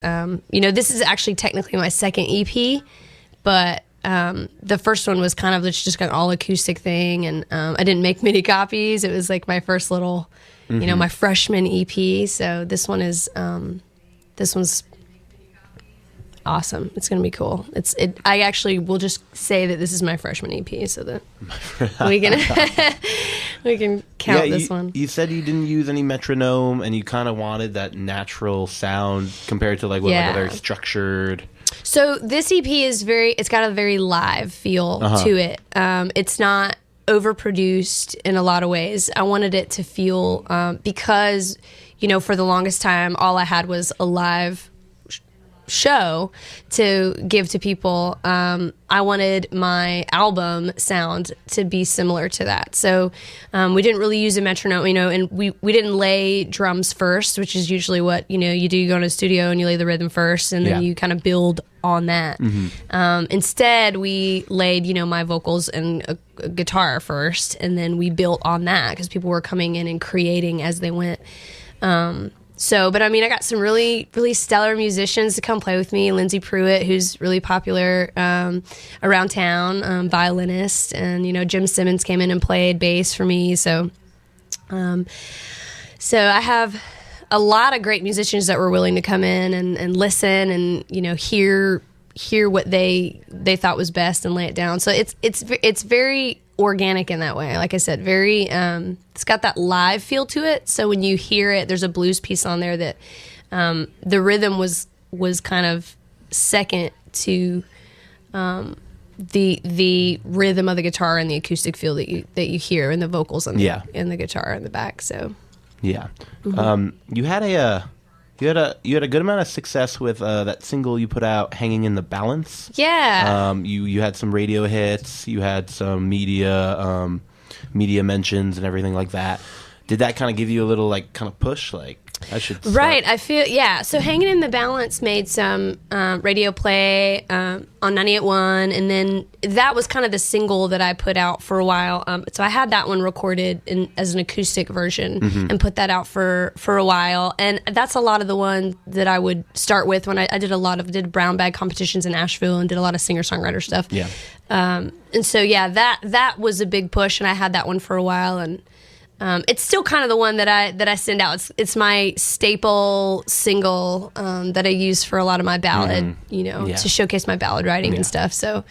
This is actually technically my second EP, but the first one was kind of just an all acoustic thing, and I didn't make many copies. It was like my first little, my freshman EP. So this one's awesome. It's gonna be cool. I actually will just say that this is my freshman EP, so that we can count this one. You said you didn't use any metronome, and you kind of wanted that natural sound compared to like a very structured. So this EP is it's got a very live feel to it. It's not overproduced in a lot of ways. I wanted it to feel because for the longest time all I had was a live show to give to people. I wanted my album sound to be similar to that. So we didn't really use a metronome, and we didn't lay drums first, which is usually what you do. You go in a studio and you lay the rhythm first, and then you kind of build on that. Instead, we laid my vocals and a guitar first, and then we built on that because people were coming in and creating as they went. But I got some really, really stellar musicians to come play with me. Lindsay Pruitt, who's really popular around town, violinist, and Jim Simmons came in and played bass for me. So I have a lot of great musicians that were willing to come in and listen and hear what they thought was best and lay it down. So it's very organic in that way. Like I said, very it's got that live feel to it. So when you hear it, there's a blues piece on there that the rhythm was kind of second to the rhythm of the guitar and the acoustic feel that you hear and the vocals and the guitar in the back. So you had a good amount of success with that single you put out, "Hanging in the Balance." Yeah. You had some radio hits. You had some media mentions and everything like that. Did that kind of give you a little kind of push? I should start. Right. I feel So "Hanging in the Balance" made some radio play on 98.1, and then that was kind of the single that I put out for a while. So I had that one recorded as an acoustic version and put that out for a while, and that's a lot of the one that I would start with when I did brown bag competitions in Asheville and did a lot of singer-songwriter stuff. Yeah. And so that was a big push, and I had that one for a while, and it's still kind of the one that I send out. It's my staple single that I use for a lot of my ballad, to showcase my ballad writing and stuff. So,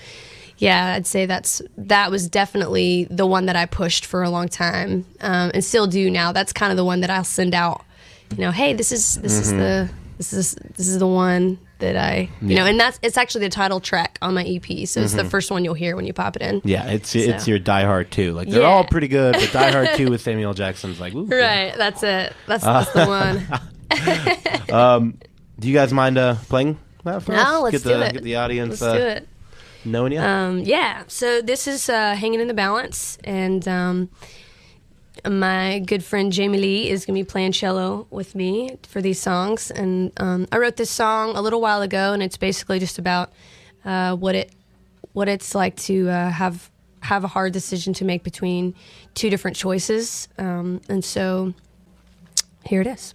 I'd say that was definitely the one that I pushed for a long time, and still do now. That's kind of the one that I'll send out. Hey, this is the one that I and it's actually the title track on my EP, so it's the first one you'll hear when you pop it in. Yeah, it's your Die Hard 2. They're all pretty good, but Die Hard 2 with Samuel Jackson's ooh, right. That's it. That's the one. Do you guys mind playing that for us? No, let's do it. Get the audience let's do it. Knowing you. So this is "Hanging in the Balance," and my good friend Jamie Liegh is going to be playing cello with me for these songs. And I wrote this song a little while ago, and it's basically just about what it's like to have a hard decision to make between two different choices. And so here it is.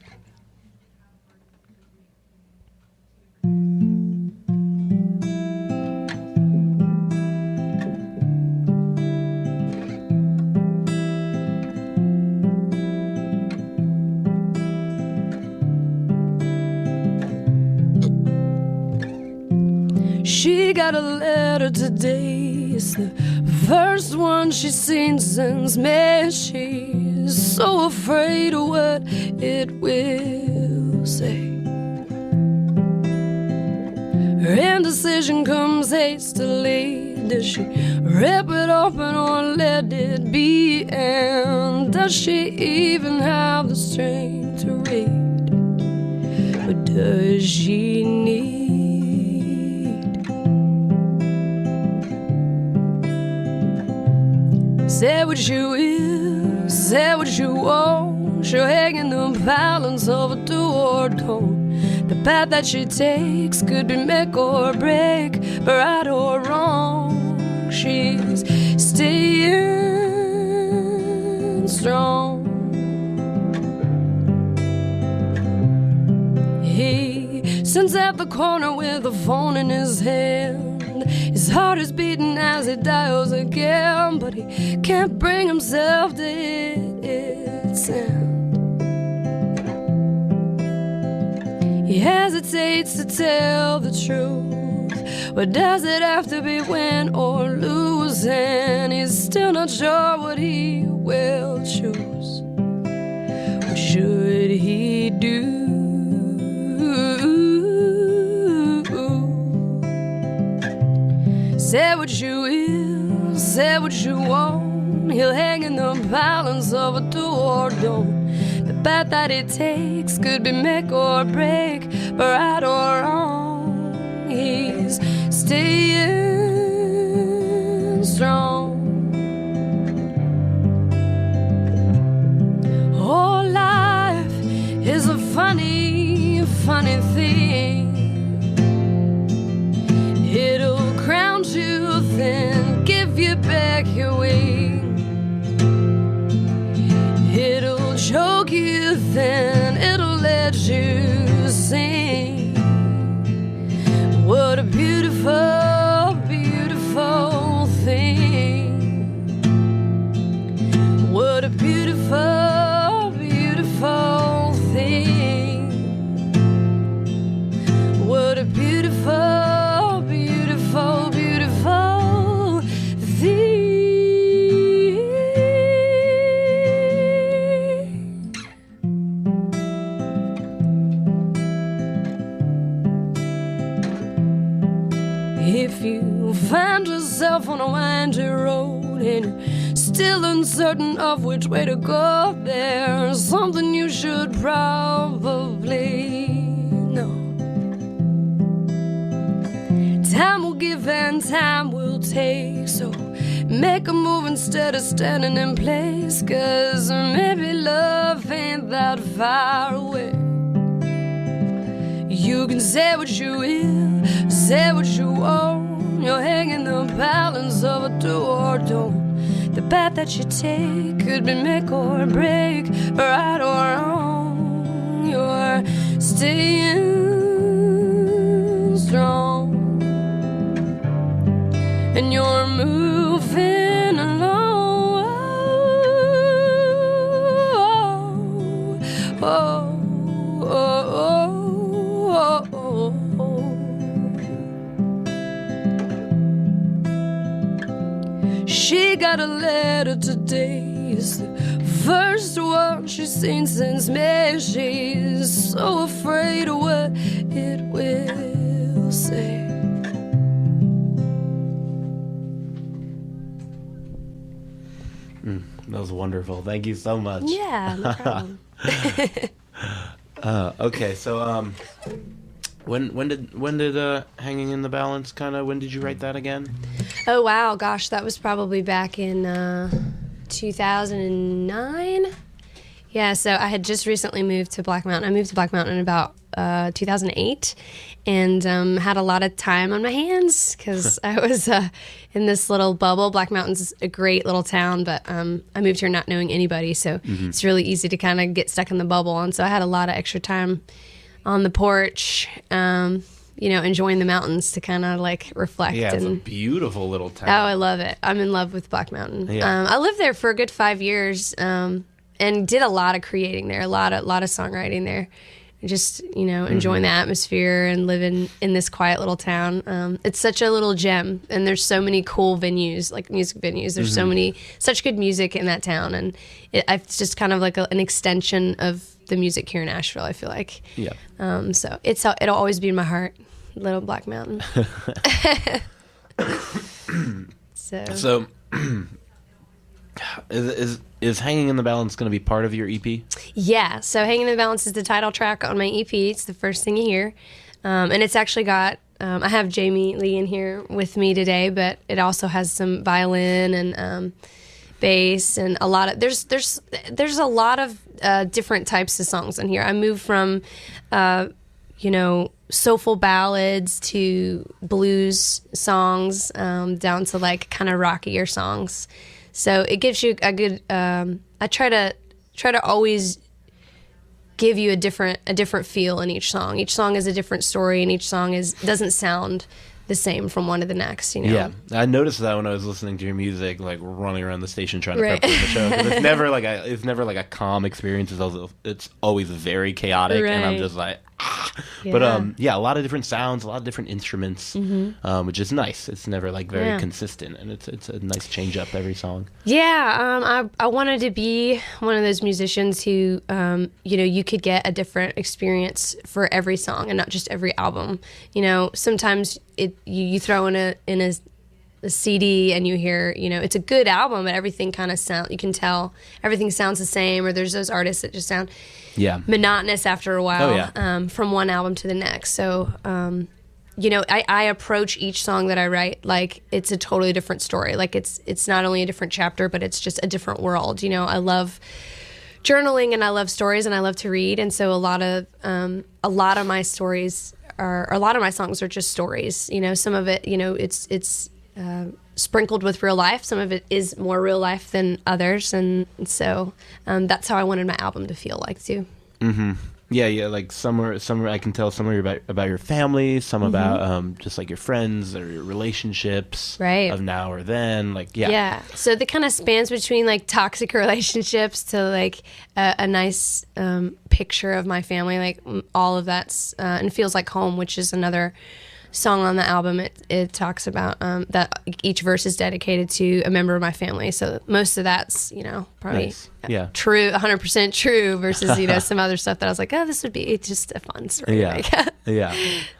She got a letter today. It's the first one she's seen since May. She's so afraid of what it will say. Her indecision comes hastily. Does she rip it open or let it be? And does she even have the strength to read? Or does she need? Say what you will, say what you won't. She'll hang in the balance of a do or don't. The path that she takes could be make or break, but right or wrong, she's staying strong. He Stands at the corner with the phone in his hand. His heart is beating as he dials again, but he can't bring himself to hit its end. He hesitates to tell the truth, but does it have to be win or lose? And he's still not sure what he will choose. What should he do? Say what you will, say what you won't. He'll hang in the balance of a do or don't. The path that it takes could be make or break, but right or wrong, he's staying strong. Oh, life is a funny, funny thing. It'll ground you, then give you back your wing. It'll choke you, then it'll let you sing. What a beautiful, beautiful thing. What a beautiful, beautiful thing. What a beautiful, beautiful, beautiful thing. If you find yourself on a windy road and you're still uncertain of which way to go, there's something you should probably know. Time will give and time will take, so make a move instead of standing in place, 'cause maybe love ain't that far away. You can say what you will, say what you won't. You're hanging the balance of a do or don't. The path that you take could be make or break, right or wrong. You're staying strong, and you're moving along. Oh, oh, oh, oh. She got a letter today. It's the first one she's seen since May. She's so afraid of what it will say. That was wonderful. Thank you so much. Yeah, no problem. Okay, so when did Hanging in the Balance when did you write that again? Oh wow, gosh, that was probably back in 2009. Yeah, so I had just recently moved to Black Mountain. I moved to Black Mountain in about 2008, and had a lot of time on my hands because I was in this little bubble. Black Mountain's a great little town, but I moved here not knowing anybody, so it's really easy to kind of get stuck in the bubble. And so I had a lot of extra time on the porch, enjoying the mountains to kind of like reflect. Yeah, it's a beautiful little town. Oh, I love it. I'm in love with Black Mountain. Yeah. I lived there for a good 5 years, and did a lot of creating there, a lot of songwriting there. Just, enjoying the atmosphere and living in this quiet little town. It's such a little gem, and there's so many cool venues, like music venues. There's such good music in that town, and it's just kind of like an extension of the music here in Asheville, I feel like. Yeah. So it'll always be in my heart, little Black Mountain. So is Hanging in the Balance going to be part of your EP? Yeah, so Hanging in the Balance is the title track on my EP. It's the first thing you hear. And it's actually got, I have Jamie Liegh in here with me today, but it also has some violin and bass and a lot of, there's a lot of different types of songs in here. I moved from, soulful ballads to blues songs, down to like kind of rockier songs. So it gives you a good. I try to always give you a different feel in each song. Each song is a different story, and each song doesn't sound the same from one to the next, you know? Yeah, I noticed that when I was listening to your music, like running around the station trying to prep for the show. 'Cause it's never like a calm experience. It's always very chaotic, and I'm just like, Yeah. But a lot of different sounds, a lot of different instruments, which is nice. It's never like very consistent, and it's a nice change up every song. Yeah, I wanted to be one of those musicians who, you could get a different experience for every song and not just every album. You know, sometimes you throw in a CD and you hear, it's a good album, but everything kind of you can tell everything sounds the same, or there's those artists that just sound monotonous after a while from one album to the next. So, I approach each song that I write like it's a totally different story. Like it's not only a different chapter, but it's just a different world. I love journaling and I love stories and I love to read. And so a lot of my stories a lot of my songs are just stories. Some of it, it's sprinkled with real life. Some of it is more real life than others, and so that's how I wanted my album to feel like too. Mm-hmm. Yeah. Like some are I can tell some are about your family, some about just like your friends or your relationships, right? Of now or then, like yeah. So the kind of spans between like toxic relationships to like a nice picture of my family, like all of that's and Feels Like Home, which is another song on the album. It talks about that each verse is dedicated to a member of my family, so most of that's probably true, 100% true, versus some other stuff that I was like, oh, this would be just a fun story.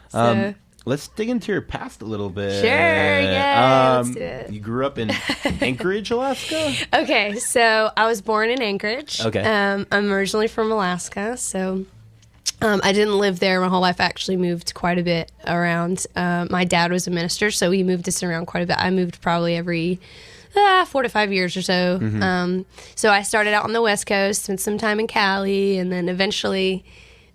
So, let's dig into your past a little bit. Sure, yeah. Let's do it. You grew up in Anchorage, Alaska? Okay, so I was born in Anchorage. Okay. I'm originally from Alaska, so I didn't live there my whole life. I actually moved quite a bit around. My dad was a minister, so he moved us around quite a bit. I moved probably every 4 to 5 years or so. Mm-hmm. So I started out on the West Coast, spent some time in Cali, and then eventually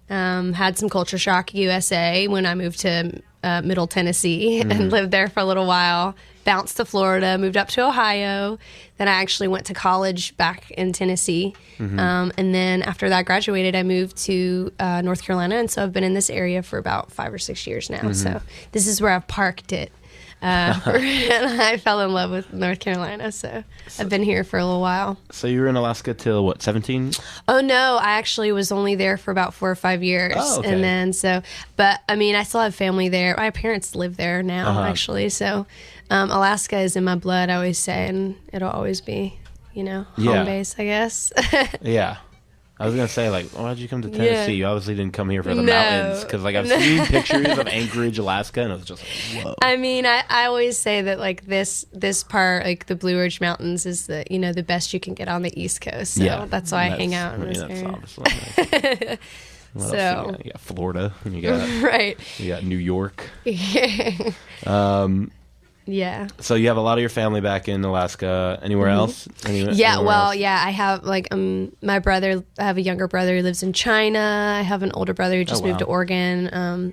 had some culture shock USA when I moved to Middle Tennessee and lived there for a little while. Bounced to Florida, moved up to Ohio. Then I actually went to college back in Tennessee. And then after that, I graduated, I moved to North Carolina. And so I've been in this area for about 5 or 6 years now. So this is where I've parked it. And I fell in love with North Carolina. So I've been here for a little while. So you were in Alaska till what, 17? Oh, no. I actually was only there for about 4 or 5 years. Oh, okay. And then but I mean, I still have family there. My parents live there now, actually. So Alaska is in my blood, I always say, and it'll always be, home base, I guess. Yeah. I was going to say, like, why did you come to Tennessee? Yeah. You obviously didn't come here for the mountains. Because, like, I've seen pictures of Anchorage, Alaska, and I was just like, whoa. I mean, I always say that, like, this part, like, the Blue Ridge Mountains is the best you can get on the East Coast. So that's why I hang out in this area. Obviously nice. You got Florida, and you got right. You got New York. Yeah. So you have a lot of your family back in Alaska. Anywhere else? Anywhere else? Yeah. I have like my brother. I have a younger brother who lives in China. I have an older brother who just moved to Oregon.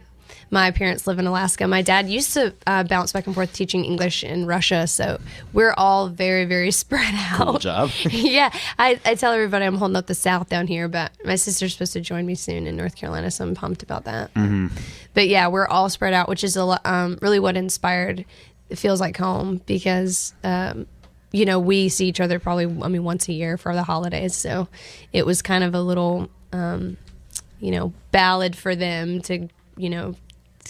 My parents live in Alaska. My dad used to bounce back and forth teaching English in Russia. So we're all very, very spread out. Cool job. Yeah. I tell everybody I'm holding up the South down here, but my sister's supposed to join me soon in North Carolina, so I'm pumped about that. But yeah, we're all spread out, which is really what inspired It Feels Like Home, because we see each other probably once a year for the holidays, so it was kind of a little ballad for them to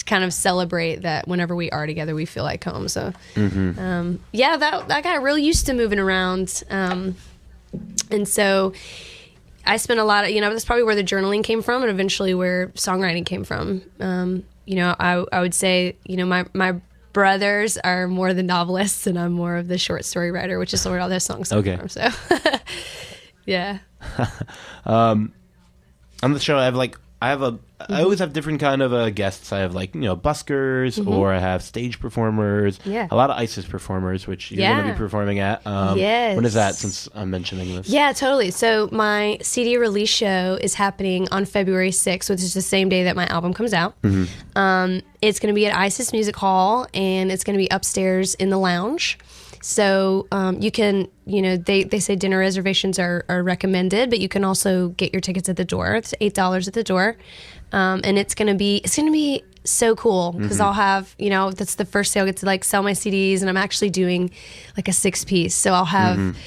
kind of celebrate that whenever we are together we feel like home. So that got real used to moving around, and so I spent a lot of that's probably where the journaling came from, and eventually where songwriting came from. I would say my brothers are more the novelists, and I'm more of the short story writer, which is where all those songs come from. So, yeah. On the show, I always have different kind of guests. I have buskers, or I have stage performers. Yeah. A lot of ISIS performers, which you're going to be performing at. Yes. When is that, since I'm mentioning this? Yeah, totally. So my CD release show is happening on February 6th, which is the same day that my album comes out. It's going to be at ISIS Music Hall, and it's going to be upstairs in the lounge. So you can, they say dinner reservations are recommended, but you can also get your tickets at the door. It's $8 at the door. And it's going to be so cool because I'll have, that's the first day I'll get to like sell my CDs, and I'm actually doing like a 6-piece. So I'll have,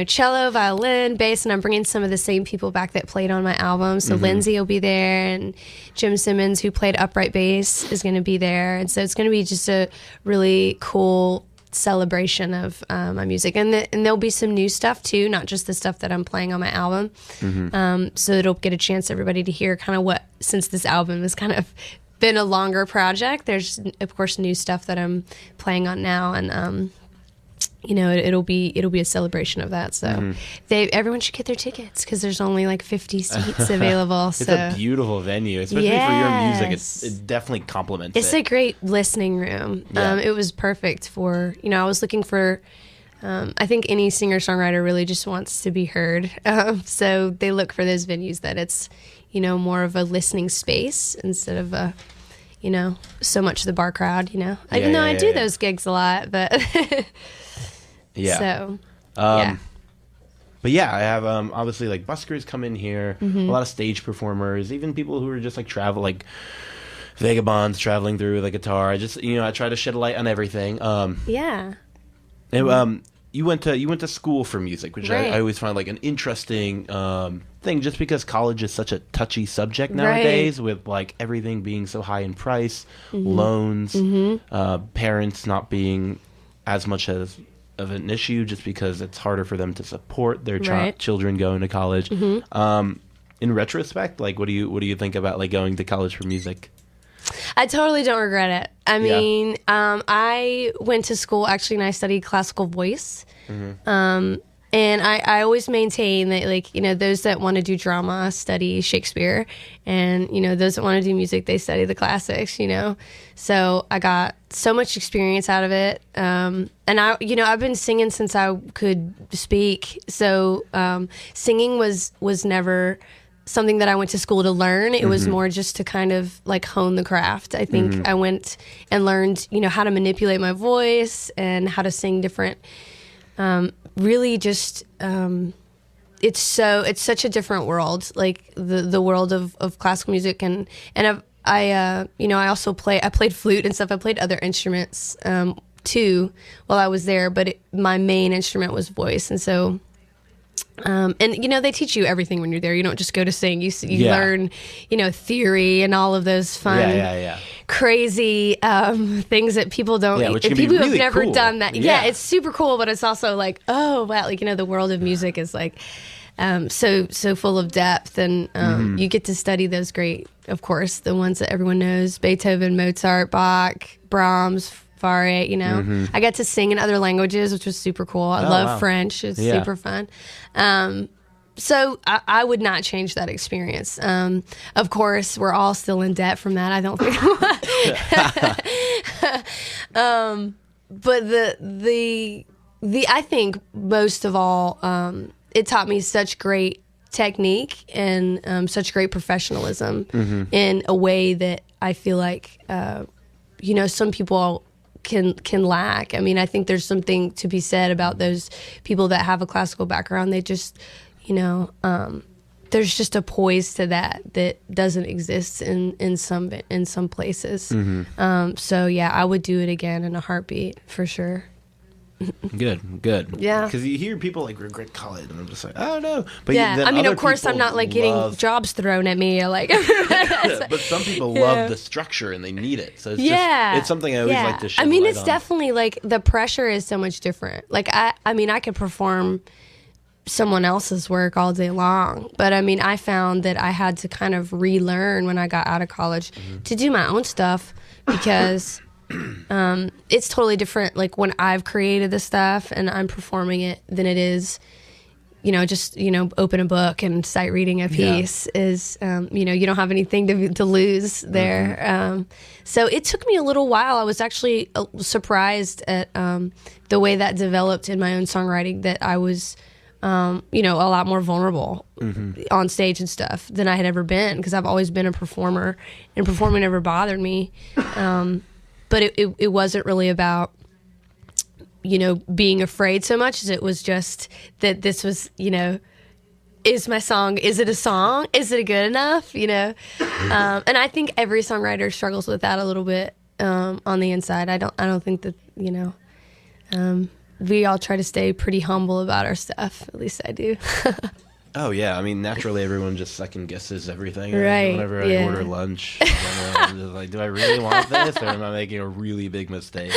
cello, violin, bass, and I'm bringing some of the same people back that played on my album. So Lindsay will be there, and Jim Simmons, who played upright bass, is going to be there. And so it's going to be just a really cool celebration of my music. And there'll be some new stuff too, not just the stuff that I'm playing on my album. So it'll get a chance everybody to hear kind of what, since this album has kind of been a longer project, there's of course new stuff that I'm playing on now, and it'll be a celebration of that. So everyone should get their tickets because there's only like 50 seats available. It's a beautiful venue, especially for your music. It definitely complements It's a great listening room. It was perfect for, I was looking for, I think any singer-songwriter really just wants to be heard. So they look for those venues that it's, more of a listening space instead of a, so much the bar crowd, even though I do those gigs a lot, but yeah. So, But yeah, I have obviously like buskers come in here, a lot of stage performers, even people who are just like travel, like vagabonds traveling through with a guitar. I just I try to shed a light on everything. And, you went to school for music, which I always find like an interesting thing, just because college is such a touchy subject nowadays, with like everything being so high in price, loans, parents not being as much of an issue, just because it's harder for them to support their children going to college. In retrospect, like what do you think about like going to college for music? I totally don't regret it. I mean, I went to school actually, and I studied classical voice. And I always maintain that, like, those that want to do drama study Shakespeare, and, those that want to do music, they study the classics, So I got so much experience out of it. And I've been singing since I could speak. So singing was never something that I went to school to learn. It was more just to kind of like hone the craft. I think I went and learned, how to manipulate my voice and how to sing different, really just, it's such a different world, like the world of classical music. And I also played flute and stuff. I played other instruments, too, while I was there, but my main instrument was voice. And so, they teach you everything when you're there. You don't just go to sing. You learn, theory and all of those fun, crazy things that people don't. Yeah, which can people be really who have never cool. done that. Yeah, it's super cool, but it's also like, oh wow, like the world of music is like so full of depth, and you get to study those great, of course, the ones that everyone knows: Beethoven, Mozart, Bach, Brahms, Fauré. I got to sing in other languages, which was super cool. I love French. It's super fun. So I would not change that experience. Of course, we're all still in debt from that. I don't think. But the I think most of all, it taught me such great technique and such great professionalism in a way that I feel like some people can lack. I mean, I think there's something to be said about those people that have a classical background. They just, there's just a poise to that doesn't exist in some places. So yeah, I would do it again in a heartbeat for sure. Good. Yeah. Because you hear people like regret college, and I'm just like, oh no. But yeah, I mean, of course, I'm not like getting jobs thrown at me, like. But some people love the structure and they need it, so it's just, it's something I always like to shed I mean, light it's on. definitely like the pressure is so much different. Like I mean, I could perform someone else's work all day long, but I mean, I found that I had to kind of relearn when I got out of college to do my own stuff, because it's totally different, like when I've created the stuff and I'm performing it, than it is, just open a book and sight reading a piece. Is you don't have anything to lose there. So it took me a little while. I was actually surprised at the way that developed in my own songwriting, that I was a lot more vulnerable on stage and stuff than I had ever been, because I've always been a performer, and performing never bothered me. But it wasn't really about, being afraid so much as it was just that this was, is my song, is it a song? Is it good enough? And I think every songwriter struggles with that a little bit on the inside. I don't think that, we all try to stay pretty humble about our stuff. At least I do. Oh, yeah. I mean, naturally, everyone just second guesses everything. Right. Whenever I order lunch, I'm just like, do I really want this, or am I making a really big mistake?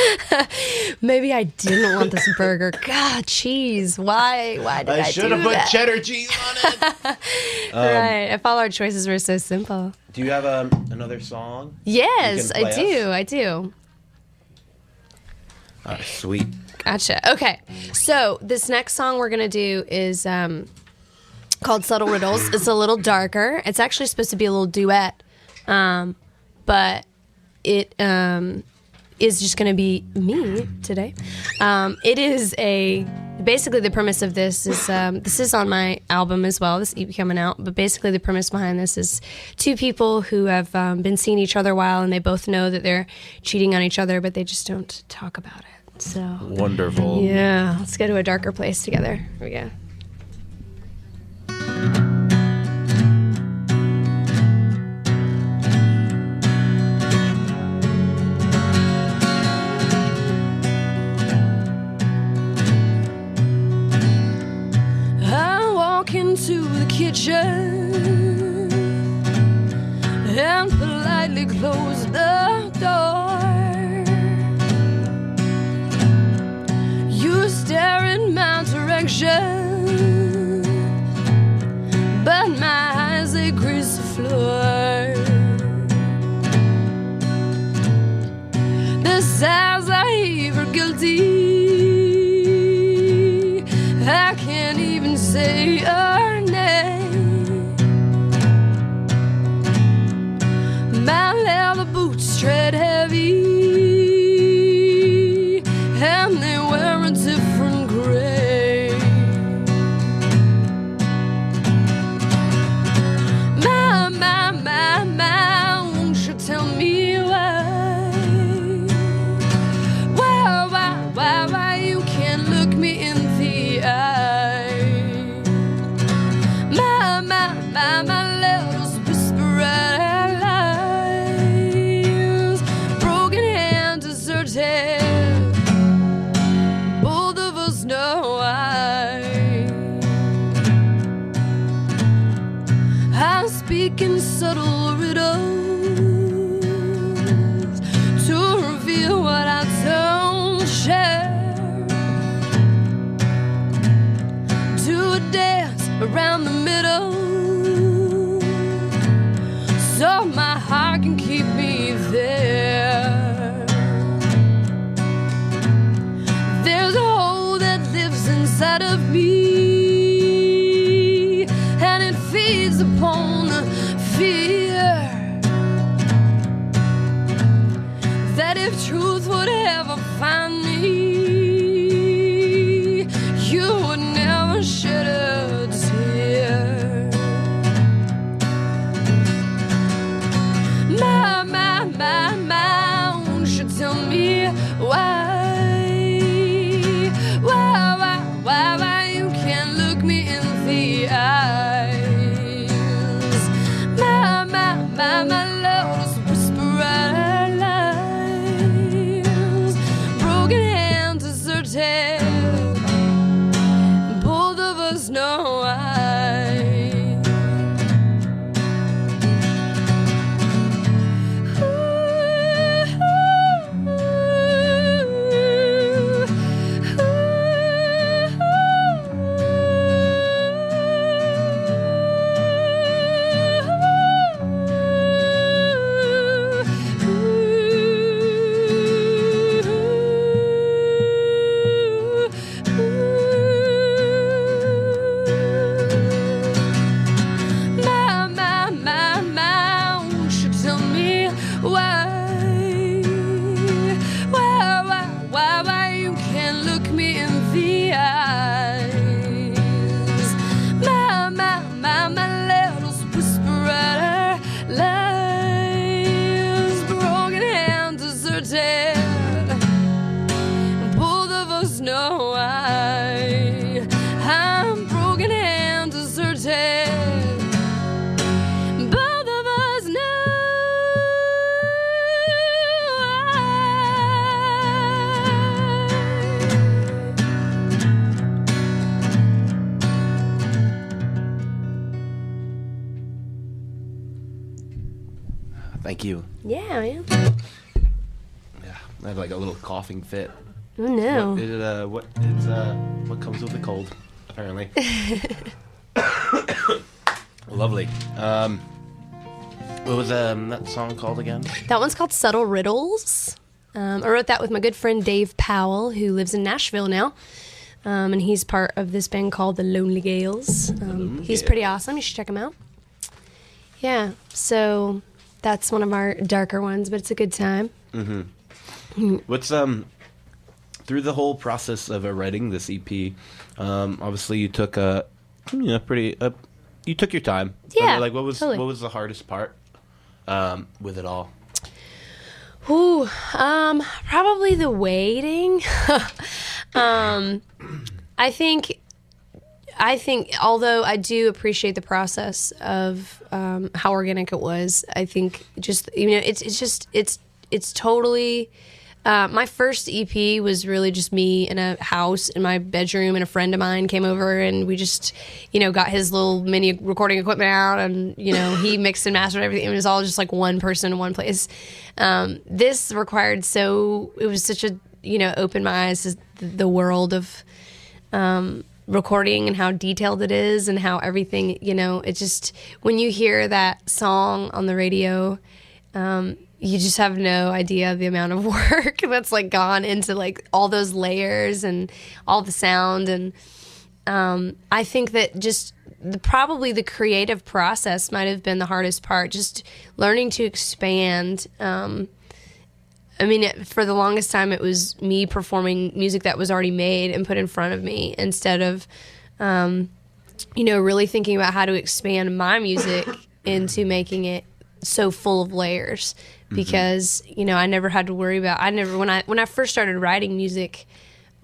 Maybe I didn't want this burger. God, cheese. Why did I do that? I should have put cheddar cheese on it. Right. If all our choices were so simple. Do you have another song? Yes, I do. All right, sweet. Gotcha. Okay. So this next song we're going to do is called Subtle Riddles. It's a little darker. It's actually supposed to be a little duet, but it is just going to be me today. It is basically the premise of this is on my album as well, this EP coming out, but basically the premise behind this is two people who have been seeing each other a while, and they both know that they're cheating on each other, but they just don't talk about it. So wonderful. Yeah, let's go to a darker place together. Here we go. Into the kitchen and politely close the door. You stare in my direction, but my eyes, they grease the floor. The sighs I heave are guilty. I can't even say her name. My leather boots tread heavy, and they wear a different gray. My, won't you tell me why you can't look me in the eye? My letters whisper at lies, broken hand deserted. Both of us know I speak in subtle riddles to reveal what I don't share. To a dance around the middle, so my heart can keep me there. There's a hole that lives inside of me, and it feeds upon the fear that if truth would ever find me, you would never shed a tear. My, won't you tell me why you can't look me in the eyes? My letters whisper at lies, broken hand deserted. Both of us know Thank you. Yeah, man. Yeah, I had like a little coughing fit. Oh no. What comes with a cold, apparently. Lovely. What was that song called again? That one's called Subtle Riddles. I wrote that with my good friend Dave Powell, who lives in Nashville now. And he's part of this band called the Lonely Gales. He's pretty awesome. You should check him out. Yeah, so that's one of our darker ones, but it's a good time. Mm-hmm. What's through the whole process of writing this EP? Obviously, you took you took your time. Yeah, like what was totally. What was the hardest part with it all? Ooh, probably the waiting. I think although I do appreciate the process of how organic it was, I think just it's totally. My first EP was really just me in a house in my bedroom, and a friend of mine came over, and we just, got his little mini recording equipment out, and, he mixed and mastered everything. It was all just like one person in one place. This required it was such a, opened my eyes to the world of recording and how detailed it is and how everything, it just, when you hear that song on the radio, you just have no idea the amount of work that's like gone into like all those layers and all the sound. And I think that just probably the creative process might have been the hardest part, just learning to expand. For the longest time, it was me performing music that was already made and put in front of me instead of, really thinking about how to expand my music into making it so full of layers. Because I never had to worry about. When I first started writing music,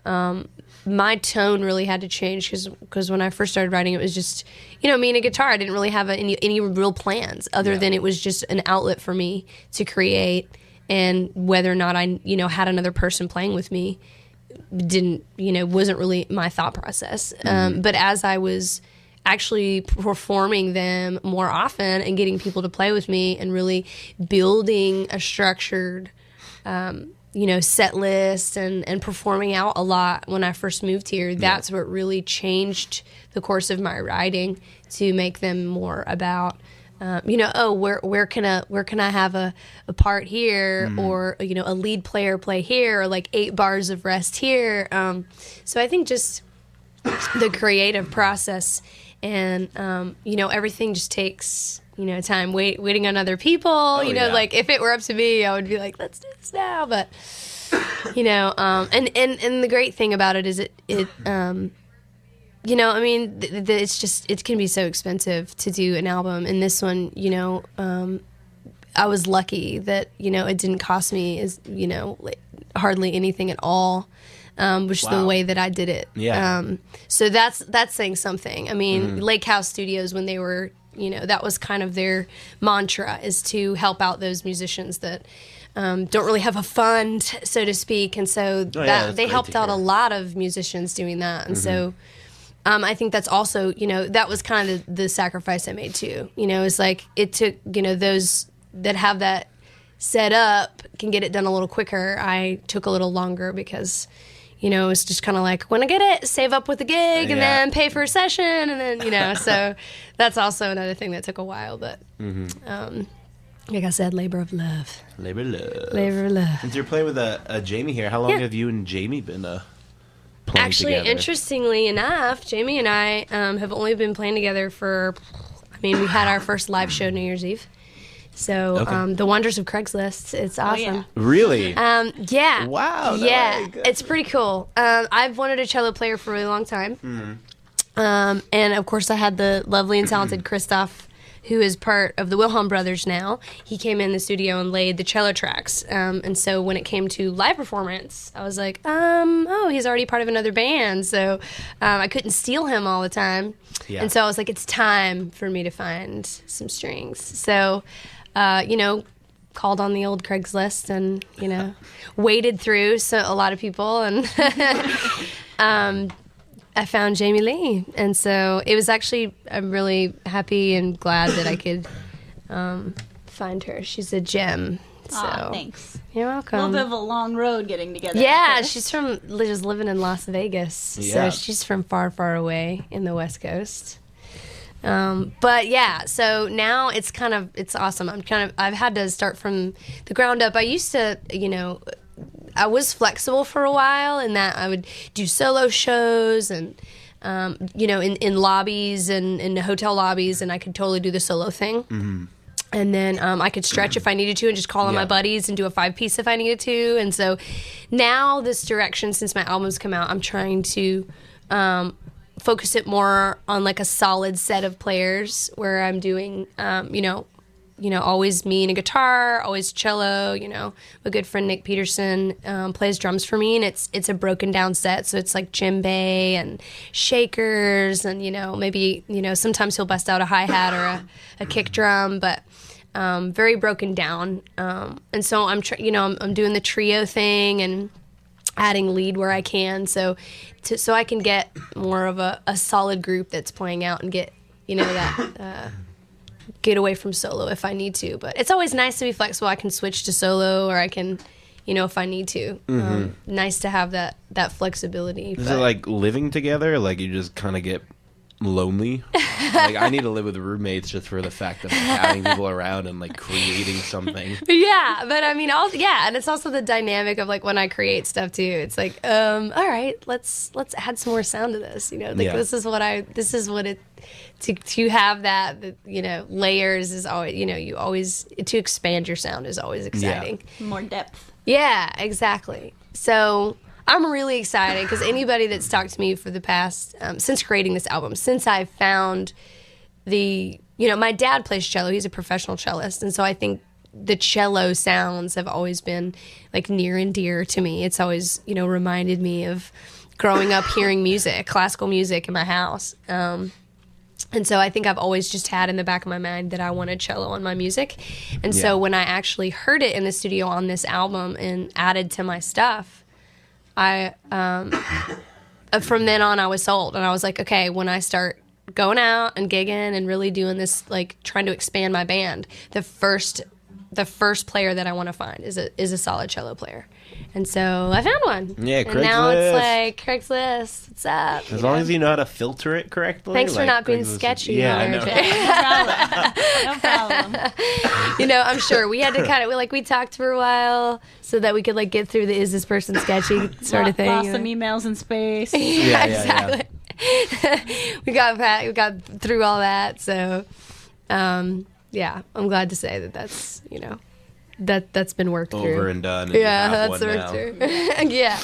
my tone really had to change because when I first started writing, it was just me and a guitar. I didn't really have any real plans other than it was just an outlet for me to create, and whether or not I had another person playing with me wasn't really my thought process. But as I was actually performing them more often and getting people to play with me and really building a structured, set list and performing out a lot when I first moved here, that's what really changed the course of my writing to make them more about, where can I have a part here, or, a lead player play here, or like 8 bars of rest here. So I think just the creative process. And, everything just takes, time waiting on other people. Like if it were up to me, I would be like, let's do this now. But, and the great thing about it is it's just, it can be so expensive to do an album. And this one, I was lucky that, it didn't cost me hardly anything at all. Which is the way that I did it. Yeah. So that's saying something. I mean, Lake House Studios, when they were, that was kind of their mantra, is to help out those musicians that don't really have a fund, so to speak. And so they helped out a lot of musicians doing that. And so I think that's also, that was kind of the sacrifice I made too. It's like it took, those that have that set up can get it done a little quicker. I took a little longer because... it's just kind of like, when I get it, save up with the gig and then pay for a session. And then, so that's also another thing that took a while. But like I said, labor of love. Labor of love. Labor of love. Since you're playing with Jamie here, how long have you and Jamie been playing together? Interestingly enough, Jamie and I have only been playing together for, we had our first live show New Year's Eve. So, The Wonders of Craigslist. It's awesome. Oh, yeah. Really? Yeah. Wow. Yeah. It's pretty cool. I've wanted a cello player for a really long time. And, of course, I had the lovely and talented Christoph, who is part of the Wilhelm Brothers now. He came in the studio and laid the cello tracks. And so when it came to live performance, I was like, he's already part of another band. So I couldn't steal him all the time. Yeah. And so I was like, it's time for me to find some strings. So... called on the old Craigslist and, waded through a lot of people, and I found Jamie Liegh. And so it was actually, I'm really happy and glad that I could find her. She's a gem. So thanks. You're welcome. A little bit of a long road getting together. Yeah, she's just living in Las Vegas. Yeah. So she's from far, far away in the West Coast. But yeah, so now it's awesome. I've had to start from the ground up. I used to, I was flexible for a while in that I would do solo shows and, in lobbies and in hotel lobbies, and I could totally do the solo thing. Mm-hmm. And then I could stretch if I needed to and just call on my buddies and do a 5-piece if I needed to. And so now this direction, since my album's come out, I'm trying to focus it more on like a solid set of players where I'm doing, always me and a guitar, always cello. My good friend Nick Peterson plays drums for me, and it's a broken down set, so it's like djembe and shakers, and maybe sometimes he'll bust out a hi-hat or a kick drum, but very broken down. And so I'm doing the trio thing and adding lead where I can, so I can get more of a solid group that's playing out and get that. Get away from solo if I need to, but it's always nice to be flexible. I can switch to solo, or I can, if I need to. Mm-hmm. Nice to have that flexibility. Is it like living together? Like you just kind of get lonely? Like I need to live with roommates just for the fact of having people around and like creating something. Yeah, but I mean, and it's also the dynamic of like when I create stuff too. It's like, all right, let's add some more sound to this. This is what it. To have that, layers is always, you always, to expand your sound is always exciting. Yeah. More depth. Yeah, exactly. So I'm really excited because anybody that's talked to me for the past, since creating this album, since I found my dad plays cello, he's a professional cellist, and so I think the cello sounds have always been like near and dear to me. It's always, reminded me of growing up hearing music, classical music in my house. And so I think I've always just had in the back of my mind that I wanted cello on my music. And so when I actually heard it in the studio on this album and added to my stuff, I from then on I was sold. And I was like, okay, when I start going out and gigging and really doing this, like trying to expand my band, the first player that I want to find is a solid cello player. And so I found one. Yeah, and Craigslist. now it's like, Craigslist, what's up? As long as you know how to filter it correctly. Thanks for not being sketchy. Yeah, I know. No problem. I'm sure we had to we talked for a while so that we could like get through the is this person sketchy sort of thing. Lost some emails in space. Yeah, exactly. We got through all that. So, I'm glad to say that's that's been worked through. Over and done. And that's worked through. Yeah.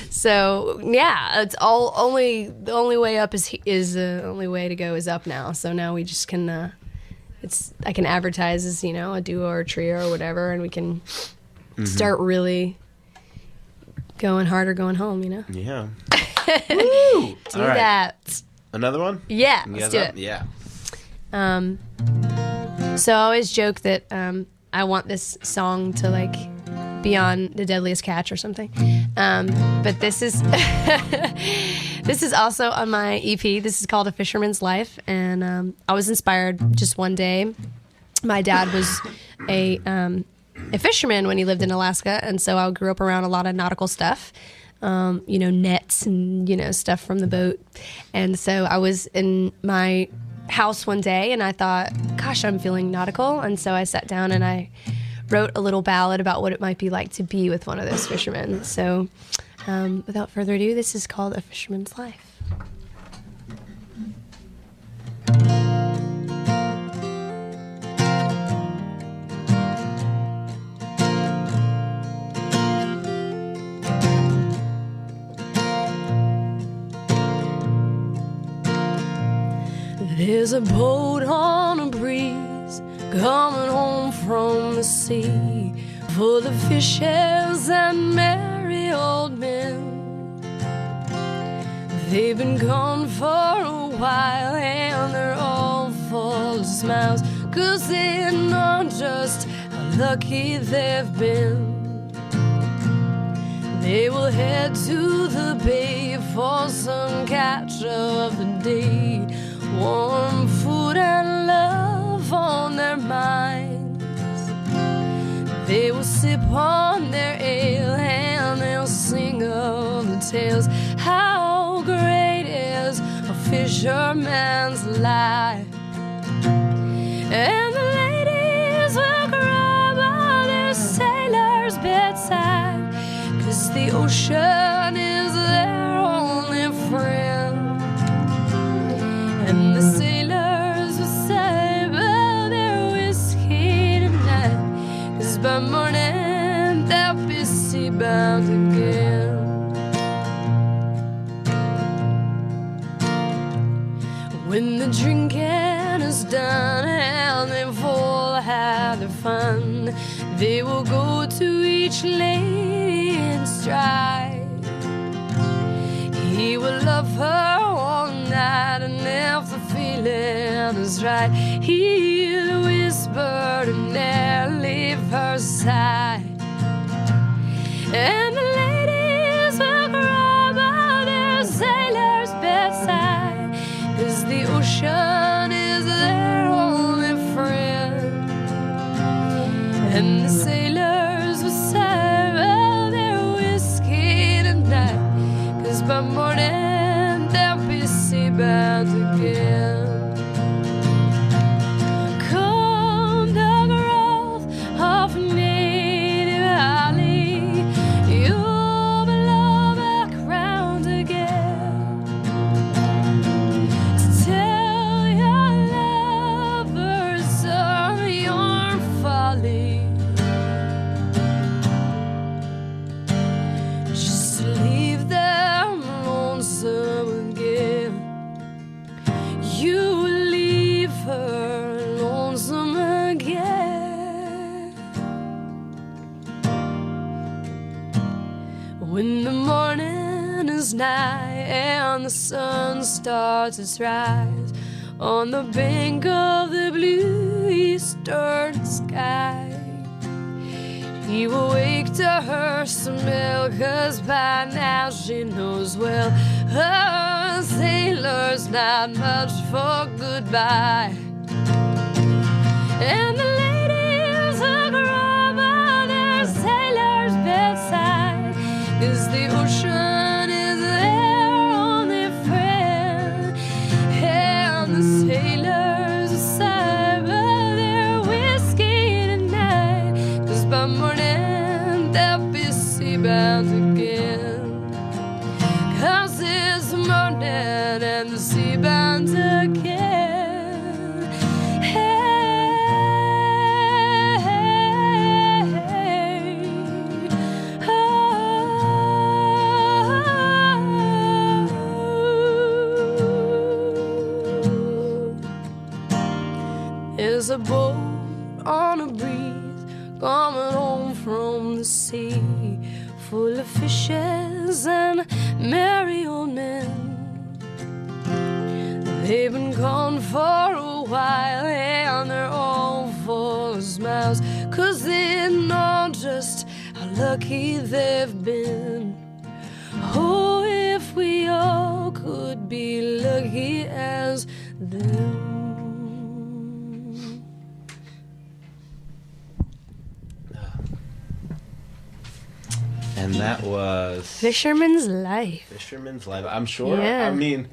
So it's the only way up is the only way to go is up now. So now we just can I can advertise as a duo or a trio or whatever, and we can start really going hard or going home. Yeah. Woo! Do that. Another one? Yeah. Let's do it. Yeah. So I always joke that I want this song to like be on The Deadliest Catch or something. But this is this is also on my EP. This is called A Fisherman's Life, and I was inspired just one day. My dad was a fisherman when he lived in Alaska, and so I grew up around a lot of nautical stuff. Nets and stuff from the boat. And so I was in my house one day and I thought, gosh, I'm feeling nautical. And so I sat down and I wrote a little ballad about what it might be like to be with one of those fishermen. So without further ado, this is called A Fisherman's Life. There's a boat on a breeze coming home from the sea, full of fishes and merry old men. They've been gone for a while and they're all full of smiles, 'cause they know just how lucky they've been. They will head to the bay for some catch of the day, warm food and love on their minds. They will sip on their ale and they'll sing of the tales. How great is a fisherman's life. And the ladies will cry by their sailor's bedside, 'cause the ocean is their only friend. And the sailors will savor their whiskey tonight, 'cause by morning they'll be seabound again. When the drinking is done and they've all had their fun, they will go to each lady in stride. He will love her all night, and if the feeling is right, he'll whisper to never leave her side. And the ladies will cry by their sailor's bedside, 'cause the ocean is their only friend. And the sailors will savor their whiskey tonight, 'cause by morning they'll be seabound again. Come the growth of native valley, you'll be loved back round again. To tell your lovers of your folly, just leave them lonesome again. You will leave her lonesome again. When the morning is nigh and the sun starts its rise on the bank of the blue eastern sky, he will wake to her smell, 'cause by now she knows well her sailor's not much for goodbye. And the ladies will cry by their sailor's bedside, 'cause the ocean is their only friend. And the sailors will savor their whiskey tonight, 'cause by morning they'll be seabound again. 'Cause it's morning and the seabound again. Hey, oh. There's a boat on a breeze coming home from the sea, full of fishes and merry old men. They've been gone for a while and they're all full of smiles, 'cause they know just how lucky they've been. Oh, if we all could be lucky as them. And that was Fisherman's Life. Fisherman's Life. I'm sure. Yeah. I mean,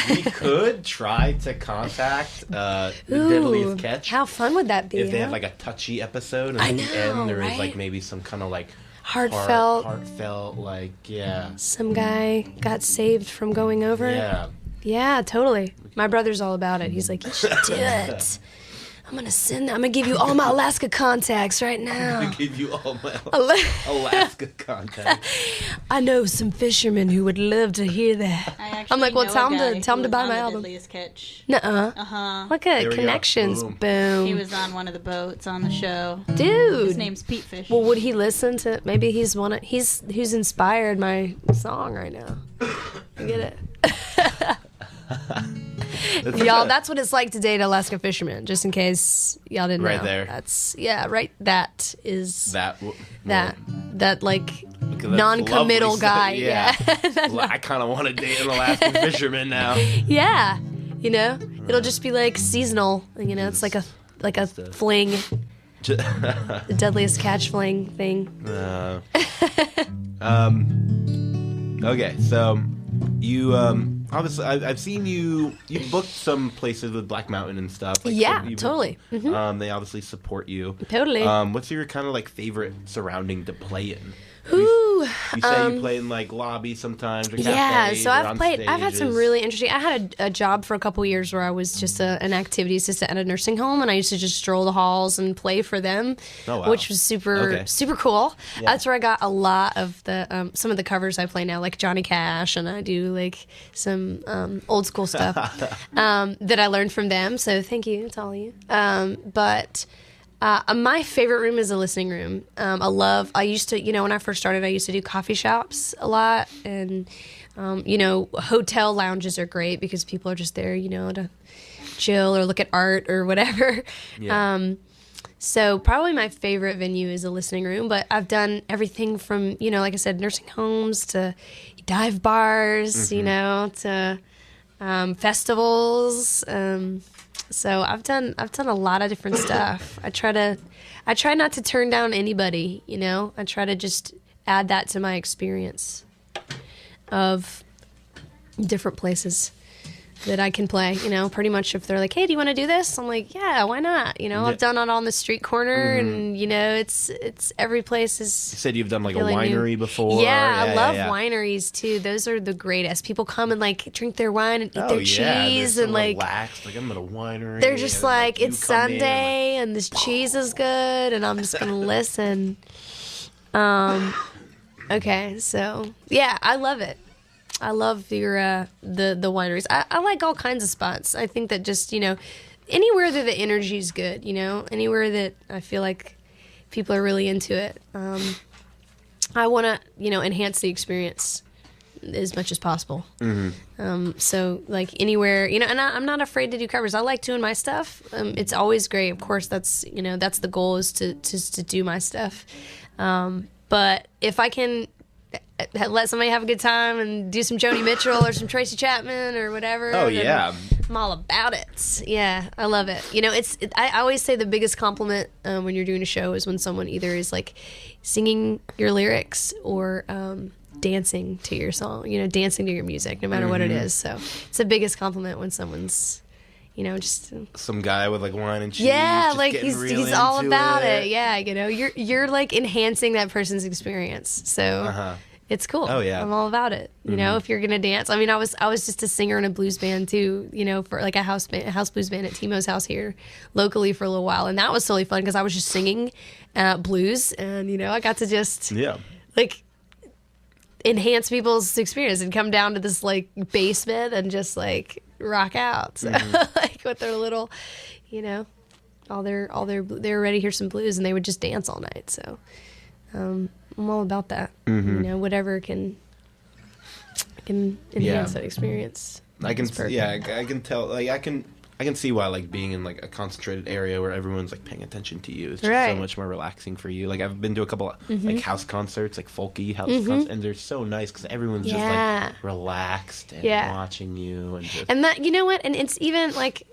we could try to contact Diddley's Catch. How fun would that be? If they huh? had like a touchy episode, and I at the know, end there was right? like maybe some kind of like Heartfelt, like yeah, some guy got saved from going over. yeah. Yeah, totally. My brother's all about it. He's like, you should do it. I'm gonna give you all my Alaska contacts right now. I give you all my Ala- Alaska contacts. I know some fishermen who would love to hear that. I actually I'm like, well, know tell a guy him to who buy was my on the album. Diddley's Catch. Nuh-uh. Uh-huh. Look There at we go. connections. Boom. Boom. He was on one of the boats on the show. Dude. His name's Pete Fish. Well, would he listen to? Maybe he's who's inspired my song right now. I get it. Y'all, that's what it's like to date Alaska fisherman. Just in case y'all didn't know. Right there. That's right. That is that like that's non-committal lovely guy. stuff. Yeah. Well, I kind of want to date an Alaskan fisherman now. Yeah. You know, it'll just be like seasonal. You know, it's like a fling. The deadliest catch fling thing. Okay, so you obviously I've seen you booked some places with Black Mountain and stuff. Like, Yeah, so totally. Mm-hmm. They obviously support you. Totally. What's your kind of like favorite surrounding to play in? Ooh, You say you play in like lobbies sometimes or cafes. yeah, so or I've on played. I've had some stages. really interesting. I had a job for a couple years where I was just an activity assistant at a nursing home, and I used to just stroll the halls and play for them, Oh, wow. which was super cool. Yeah. That's where I got a lot of the some of the covers I play now, like Johnny Cash, and I do like some old school stuff that I learned from them. So thank you to all of you. But. My favorite room is the listening room. I used to, when I first started, I used to do coffee shops a lot. And, hotel lounges are great because people are just there, to chill or look at art or whatever. Yeah. So probably my favorite venue is a listening room. But I've done everything from, like I said, nursing homes to dive bars, to festivals. So I've done a lot of different stuff. I try not to turn down anybody, I try to just add that to my experience of different places that I can play, pretty much if they're like, hey, do you want to do this? I'm like, yeah, why not? I've done it on the street corner and, it's every place is. You said you've done like a really winery new. before. Yeah, I love wineries too. Those are the greatest. People come and like drink their wine and eat their cheese they're and so like relaxed. Like I'm at a winery. they're just and, like you it's come in, Sunday and this cheese is good and I'm just gonna listen. Okay, so yeah, I love it. I love your the wineries. I like all kinds of spots. I think that just anywhere that the energy is good, anywhere that I feel like people are really into it. I want to enhance the experience as much as possible. So like anywhere, and I'm not afraid to do covers. I like doing my stuff. It's always great. Of course, that's that's the goal is to do my stuff. But if I can let somebody have a good time and do some Joni Mitchell or some Tracy Chapman or whatever. Oh yeah, I'm all about it. Yeah, I love it. I always say the biggest compliment when you're doing a show is when someone either is like singing your lyrics or dancing to your song. Dancing to your music, no matter what it is. So it's the biggest compliment when someone's. Just some guy with like wine and cheese. Yeah, just like getting real he's all into about it. Yeah, you're like enhancing that person's experience. So it's cool. Oh yeah, I'm all about it. If you're gonna dance, I mean, I was just a singer in a blues band too. For like a house blues band at Timo's house here locally for a little while, and that was totally fun because I was just singing blues, and I got to just like enhance people's experience and come down to this like basement and just like rock out. So like with their little, they were ready to hear some blues and they would just dance all night. So I'm all about that. Whatever can enhance that experience. I can tell. Like I can see why like being in like a concentrated area where everyone's like paying attention to you is just so much more relaxing for you. Like I've been to a couple like house concerts, like folky house concerts, and they're so nice because everyone's just like relaxed and watching you and that what, and it's even like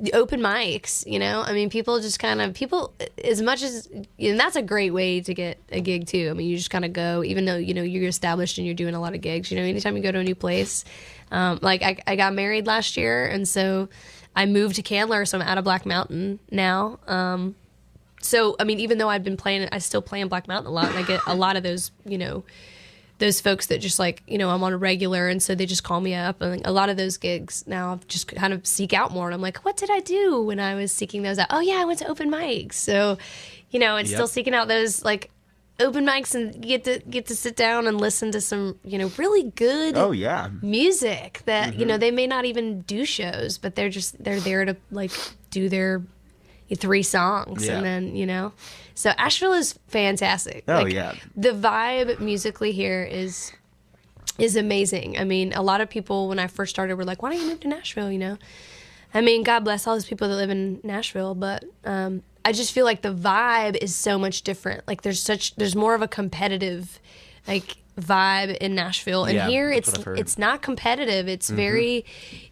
the open mics. I mean, people just kind of as much as, and that's a great way to get a gig too. I mean, you just kind of go, even though you're established and you're doing a lot of gigs. Anytime you go to a new place. Like I got married last year, and so I moved to Candler, so I'm out of Black Mountain now. So I mean, even though I've been playing, I still play in Black Mountain a lot, and I get a lot of those, those folks that just like, I'm on a regular, and so they just call me up, and like, a lot of those gigs now I've just kind of seek out more, and I'm like, what did I do when I was seeking those out? Oh yeah, I went to open mics, so and still seeking out those like open mics and get to sit down and listen to some really good music that they may not even do shows, but they're there to like do their 3 songs and then so Asheville is fantastic. The vibe musically here is amazing. I mean, a lot of people when I first started were like, why don't you move to Nashville? I mean, God bless all those people that live in Nashville, but I just feel like the vibe is so much different. Like there's more of a competitive like vibe in Nashville, and here it's not competitive. It's very,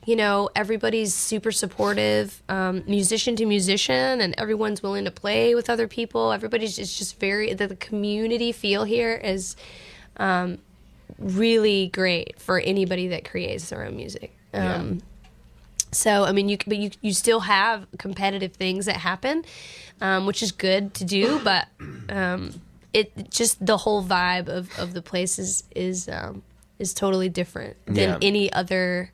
everybody's super supportive, musician to musician, and everyone's willing to play with other people. Everybody's just very, the community feel here is really great for anybody that creates their own music. So, I mean, you still have competitive things that happen, which is good to do, but it just the whole vibe of the place is totally different than any other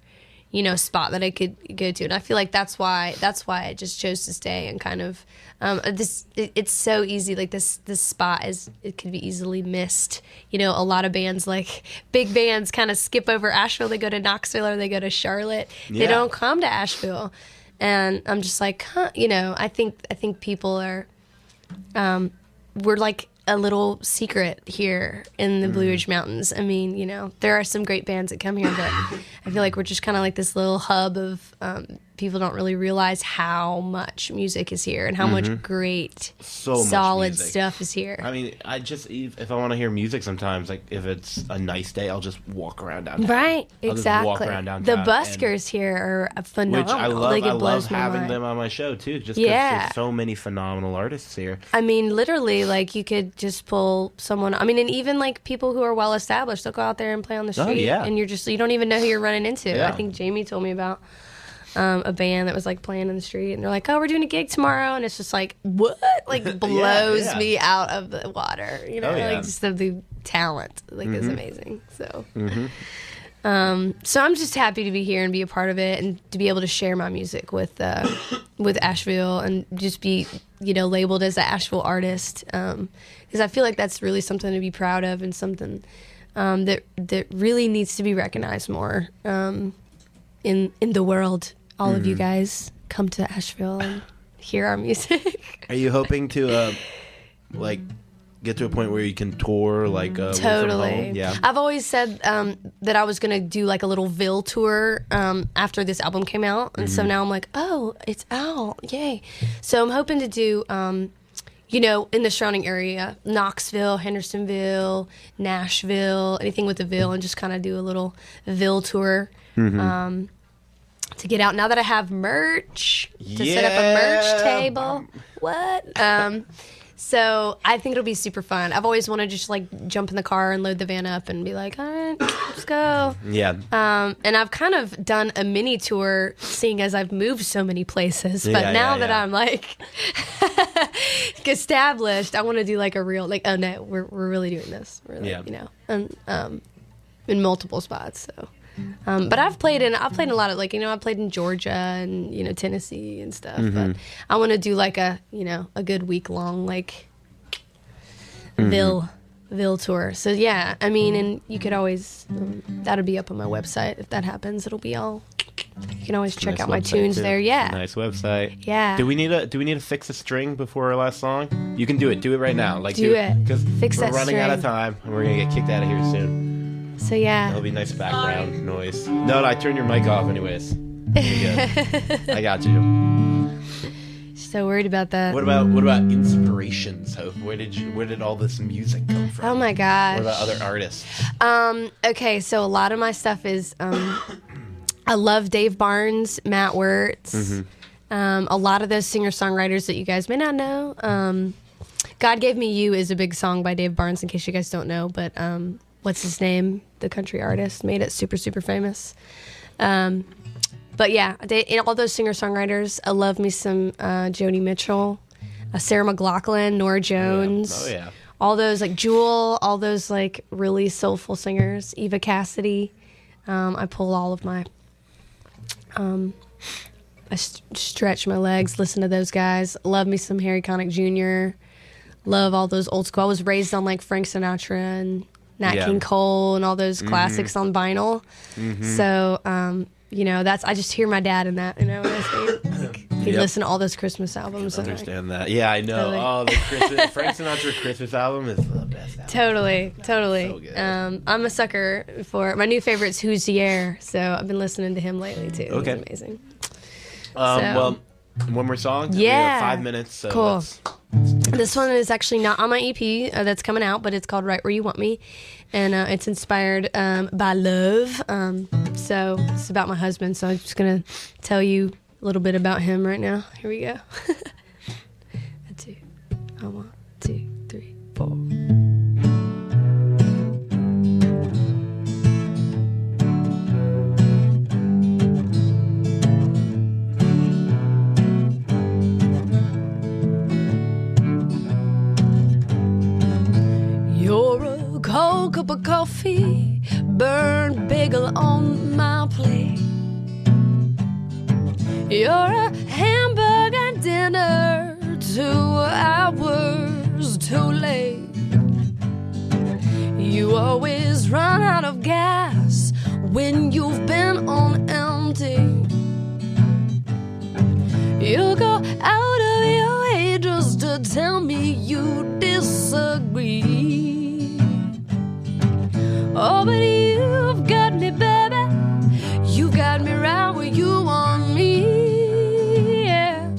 spot that I could go to, and I feel like that's why I just chose to stay and kind of it's so easy. Like this spot it could be easily missed. A lot of bands, like big bands, kind of skip over Asheville. They go to Knoxville or they go to Charlotte. They don't come to Asheville, and I'm just like, I think people are we're like a little secret here in the Blue Ridge Mountains. I mean, there are some great bands that come here, but I feel like we're just kind of like this little hub of people don't really realize how much music is here and how much great, solid stuff is here. I mean, if I want to hear music sometimes, like if it's a nice day, I'll just walk around downtown. Right, exactly. I'll just walk around downtown. The buskers here are phenomenal. Which I love. Like, I love having them on my show too, just because there's so many phenomenal artists here. I mean, literally, like you could just pull someone. I mean, and even like people who are well established, they'll go out there and play on the street, and you don't even know who you're running into. Yeah. I think Jamie told me about a band that was like playing in the street, and they're like, "Oh, we're doing a gig tomorrow," and it's just like, what? Like blows me out of the water. Like just the talent, like is amazing. So. So I'm just happy to be here and be a part of it, and to be able to share my music with Asheville, and just be labeled as an Asheville artist, because I feel like that's really something to be proud of, and something that really needs to be recognized more in the world. All of you guys come to Asheville and hear our music. Are you hoping to get to a point where you can tour totally? Yeah. I've always said that I was gonna do like a little Ville tour after this album came out, and so now I'm like, oh, it's out, yay! So I'm hoping to do in the surrounding area, Knoxville, Hendersonville, Nashville, anything with the Ville, and just kind of do a little Ville tour. To get out now that I have merch to set up a merch table. What? So I think it'll be super fun. I've always wanted to just like jump in the car and load the van up and be like, all right, let's go. Yeah. And I've kind of done a mini tour, seeing as I've moved so many places. But now that I'm like established, I want to do like a real oh no, we're really doing this. We're and in multiple spots. So. But I've played in a lot of I've played in Georgia and Tennessee and stuff. But I want to do like a good week long Ville tour. So yeah, I mean, and you could always that'll be up on my website if that happens. It'll be all. You can always check out my tunes there. Yeah, nice website. Yeah. Do we need to fix a string before our last song? You can do it. Do it right now. Do it because we're running string. out of time and we're gonna get kicked out of here soon. So yeah, that'll be nice background noise. No, I turned your mic off anyways. I got you. So worried about that. What about inspirations, Hope? Where did all this music come from? Oh my gosh. What about other artists? Okay, so a lot of my stuff is I love Dave Barnes, Matt Wirtz, a lot of those singer-songwriters that you guys may not know. God Gave Me You is a big song by Dave Barnes, in case you guys don't know, but what's his name? The country artist made it super, super famous. But yeah, all those singer-songwriters. I love me some Joni Mitchell, Sarah McLachlan, Norah Jones. Oh yeah. All those Jewel, all those really soulful singers. Eva Cassidy. I pull all of my. I stretch my legs, listen to those guys. Love me some Harry Connick Jr. Love all those old school. I was raised on Frank Sinatra and Nat King Cole and all those classics on vinyl. So, that's, I just hear my dad in that, when I say, he'd listen to all those Christmas albums. I understand that. Yeah, I know. Totally. The Frank Sinatra Christmas album is the best album. Totally. So good. I'm a sucker for, my new favorite's Who's the Air, so I've been listening to him lately too. Okay. He's amazing. Well, One more song? Yeah. We have 5 minutes. So Cool. let's This one is actually not on my EP that's coming out, but it's called Right Where You Want Me. And it's inspired by love. So it's about my husband. So I'm just going to tell you a little bit about him right now. Here we go. 1, 2, 3, 4. You're a cold cup of coffee, burnt bagel on my plate. You're a hamburger dinner 2 hours too late. You always run out of gas when you've been on empty. You go out of your way just to tell me you disagree. Oh, but you've got me, baby. You got me right where you want me, yeah.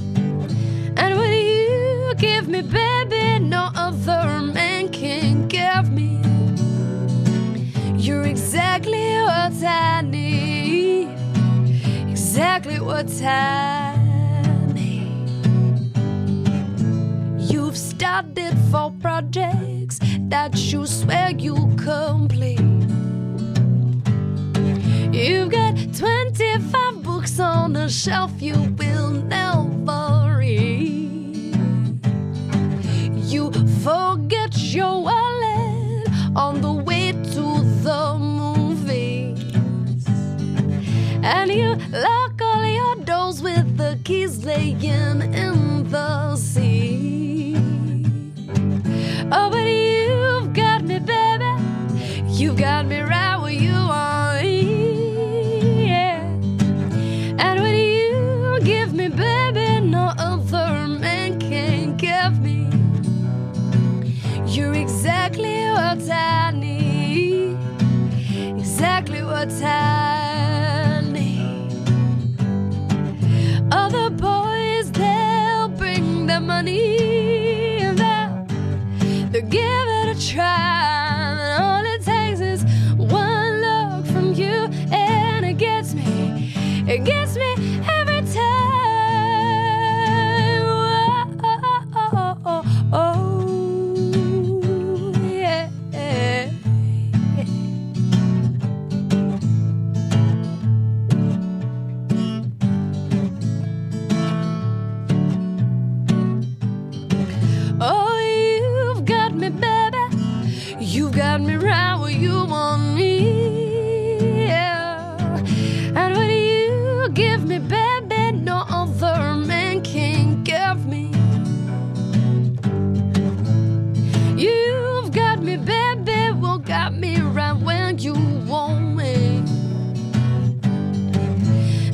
And what you give me, baby, no other man can give me. You're exactly what I need. Exactly what I need. You've started 4 projects that you swear you complete. You've got 25 books on the shelf you will never read. You forget your wallet on the way to the movies. And you lock all your doors with the keys laying in the sea. Oh, but you've got me, baby. You've got me right where you want me, yeah. And when you give me, baby, no other man can give me. You're exactly what I need. Exactly what I need. Other boys, they'll bring their money and they'll give it a try. And all it takes is one look from you and it gets me every time. Oh, yeah. Oh, you've got me, baby. You've got me right where you want me, yeah. And what you give me, baby, no other man can give me. You've got me, baby, well, got me right when you want me.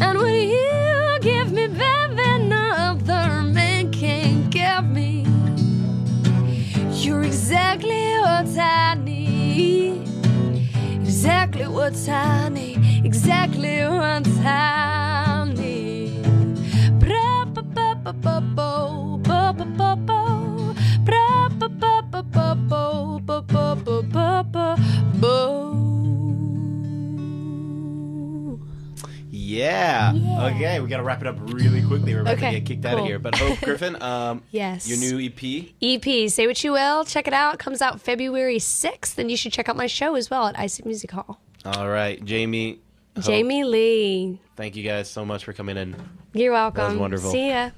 And what you give me, baby, no other man can give me. You're exactly what I need. Exactly what I need. Exactly what I need. Bra-ba-ba-ba-ba-bo, ba-ba-ba-bo, bra-ba-ba-ba-ba-bo, ba-ba-ba-ba-bo. Yeah. Okay, we got to wrap it up really quickly. We're about to Okay, get kicked out of cool. here. But Hope Griffin, Yes. your new EP. EP, Say What You Will. Check it out. Comes out February 6th. And you should check out my show as well at Icy Music Hall. All right, Jamie. Hope, Jamie Liegh. Thank you guys so much for coming in. You're welcome. That was wonderful. See ya.